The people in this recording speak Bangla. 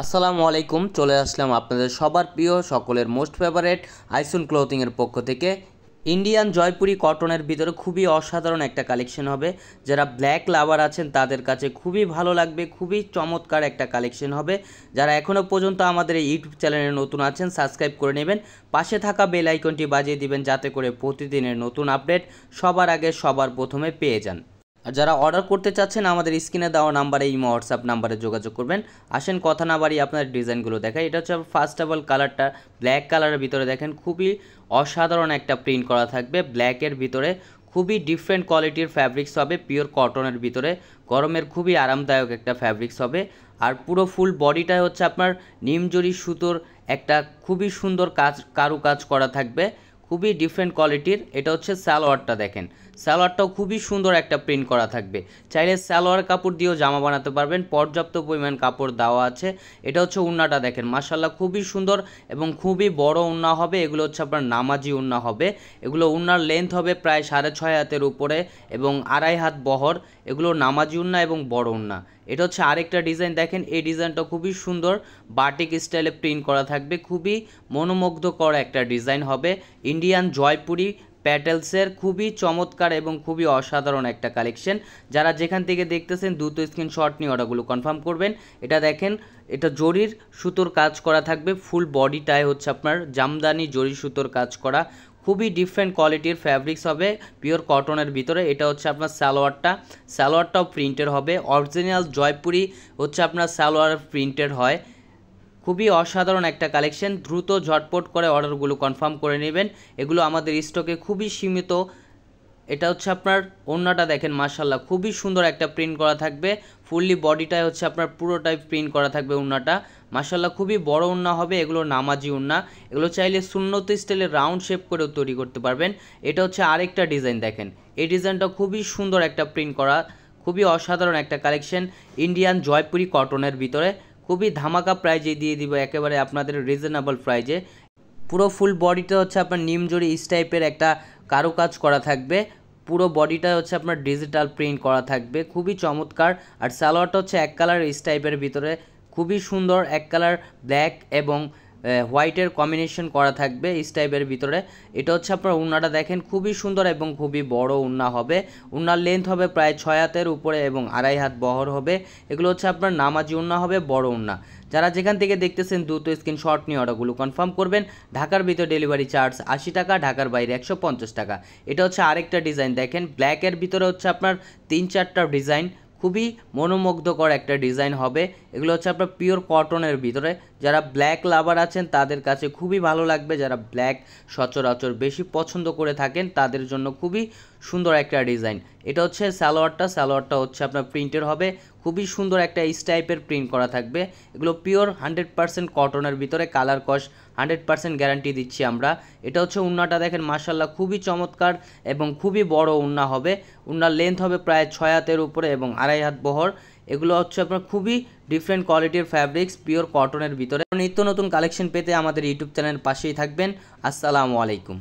আসসালামু আলাইকুম। চলে আসলাম আপনাদের সবার প্রিয় সকলের মোস্ট ফেভারেট আইসুন ক্লোথিংয়ের পক্ষ থেকে। ইন্ডিয়ান জয়পুরি কটনের ভিতরে খুবই অসাধারণ একটা কালেকশন হবে। যারা ব্ল্যাক লাভার আছেন তাদের কাছে খুবই ভালো লাগবে, খুবই চমৎকার একটা কালেকশন হবে। যারা এখনও পর্যন্ত আমাদের এই ইউটিউব চ্যানেলে নতুন আছেন সাবস্ক্রাইব করে নেবেন, পাশে থাকা বেল আইকনটি বাজিয়ে দিবেন যাতে করে প্রতিদিনের নতুন আপডেট সবার আগে সবার প্রথমে পেয়ে যান। আর যারা অর্ডার করতে চাচ্ছেন আমাদের স্ক্রিনে দেওয়া নাম্বারে ইমো হোয়াটসঅ্যাপ নাম্বারে যোগাযোগ করবেন। আসেন কথা না বাড়িয়ে আপনাদের ডিজাইনগুলো দেখাই। এটা হচ্ছে ফার্স্ট অফ অল কালারটা ব্ল্যাক কালারের ভিতরে দেখেন খুবই অসাধারণ একটা প্রিন্ট করা থাকবে। ব্ল্যাকের ভিতরে খুবই ডিফারেন্ট কোয়ালিটির ফ্যাব্রিক্স হবে, পিওর কটনের ভিতরে গরমের খুবই আরামদায়ক একটা ফ্যাব্রিক্স হবে। আর পুরো ফুল বডিটাই হচ্ছে আপনার নিমজরি সুতোর একটা খুবই সুন্দর কাজ করা থাকবে, খুবই ডিফারেন্ট কোয়ালিটির। এটা হচ্ছে সালোয়ারটা দেখেন, সালোয়ারটাও খুবই সুন্দর একটা প্রিন্ট করা থাকবে। চাইলে সালোয়ার কাপড় দিয়েও জামা বানাতে পারবেন, পর্যাপ্ত পরিমাণ কাপড় দেওয়া আছে। এটা হচ্ছে উন্নাটা দেখেন, মাশাল্লাহ খুবই সুন্দর এবং খুবই বড় উন্না হবে। এগুলো হচ্ছে আপনার নামাজি উন্না হবে। এগুলো উন্নার লেন্থ হবে প্রায় 6.5 হাতের উপরে এবং 2.5 হাত বহর। এগুলো নামাজি উন্না এবং বড় উন্না। এটা হচ্ছে আরেকটা ডিজাইন দেখেন, এই ডিজাইনটা খুবই সুন্দর বাটিক স্টাইলে প্রিন্ট করা থাকবে, খুবই মনোমুগ্ধকর একটা ডিজাইন হবে। ইন্ডিয়ান জয়পুরি প্যাটেলসের খুবই চমৎকার এবং খুবই অসাধারণ একটা কালেকশন। যারা যেখান থেকে দেখতেছেন দ্রুত স্ক্রিনশট নিয়ে অর্ডারগুলো কনফার্ম করবেন। এটা দেখেন, এটা জরির সুতোর কাজ করা থাকবে, ফুল বডিটায় হচ্ছে আপনার জামদানি জরি সুতোর কাজ করা, খুবই ডিফারেন্ট কোয়ালিটির ফ্যাব্রিক্স হবে পিওর কটনের ভিতরে। এটা হচ্ছে আপনার সালোয়ারটাও প্রিন্টের হবে, অরিজিনাল জয়পুরি হচ্ছে আপনার সালোয়ার প্রিন্টের হয়। খুবই অসাধারণ একটা কালেকশন, দ্রুত ঝটপট করে অর্ডারগুলো কনফার্ম করে নেবেন, এগুলো আমাদের স্টকে খুবই সীমিত। এটা হচ্ছে আপনার ওড়নাটা দেখেন, মাশাল্লাহ খুবই সুন্দর একটা প্রিন্ট করা থাকবে, ফুললি বডিটাই হচ্ছে আপনার পুরোটাই প্রিন্ট করা থাকবে ওড়নাটা, মাশাল্লাহ খুবই বড় ওড়না হবে। এগুলো নামাজি ওড়না, এগুলো চাইলে সুন্নত স্টাইলে রাউন্ড শেপ করেও তৈরি করতে পারবেন। এটা হচ্ছে আরেকটা ডিজাইন দেখেন, এই ডিজাইনটা খুবই সুন্দর একটা প্রিন্ট করা, খুবই অসাধারণ একটা কালেকশন ইন্ডিয়ান জয়পুরি কটনের ভিতরে। খুবই ধামাকা প্রাইজে দিয়ে দিব, একেবারে আপনাদের রিজনেবল প্রাইজে। পুরো ফুল বডিটা হচ্ছে আপনার নিমজরি টাইপের একটা কারুকাজ করা থাকবে, পুরো বডিটা হচ্ছে আপনার ডিজিটাল প্রিন্ট করা থাকবে, খুবই চমৎকার। আর সালোয়ারটা হচ্ছে এক কালার টাইপের ভিতরে, খুবই সুন্দর এক কালার ব্ল্যাক এবং হোয়াইটের কম্বিনেশন করা থাকবে টাইপের ভিতরে। এটা হচ্ছে আপনার উন্নাটা দেখেন, খুবই সুন্দর এবং খুবই বড় উন্না হবে। উন্নার লেন্থ হবে প্রায় 6 হাতের উপরে এবং 2.5 হাত বহর হবে। এগুলো হচ্ছে আপনার নামাজি উন্না হবে, বড় উন্না। যারা যেখান থেকে দেখতেছেন দ্রুত স্ক্রিনশট নিয়ে অর্ডারগুলো কনফার্ম করবেন। ঢাকার ভিতরে ডেলিভারি চার্জ 80 টাকা, ঢাকার বাইরে 150 টাকা। এটা হচ্ছে আরেকটা ডিজাইন দেখেন, ব্ল্যাকের ভিতরে হচ্ছে আপনার 3-4টা ডিজাইন, খুবই মনোমুগ্ধকর একটা ডিজাইন হবে। এগুলো হচ্ছে আপনার পিওর কটনের ভিতরে। যারা ব্ল্যাক লাভার আছেন তাদের কাছে খুবই ভালো লাগবে, যারা ব্ল্যাক সচরাচর বেশি পছন্দ করে থাকেন তাদের জন্য খুবই সুন্দর একটা ডিজাইন। এটা হচ্ছে সালোয়ারটা হচ্ছে আপনার প্রিন্টের হবে, খুবই সুন্দর একটা টাইপের প্রিন্ট করা থাকবে। এগুলো পিওর 100% কটনের ভিতরে, কালার কস 100% গ্যারান্টি দিচ্ছি আমরা। এটা হচ্ছে উন্নাটা দেখেন, মাশাল্লাহ খুবই চমৎকার এবং খুবই বড় উন্না হবে। উন্নার লেন্থ হবে প্রায় 6 হাতের উপরে এবং 2.5 হাত বহর। এগুলো হচ্ছে আপনার খুবই ডিফারেন্ট কোয়ালিটির ফ্যাব্রিক্স পিওর কটনের ভিতরে। নিত্য নতুন কালেকশন পেতে আমাদের ইউটিউব চ্যানেলের পাশেই থাকবেন। আসসালামু আলাইকুম।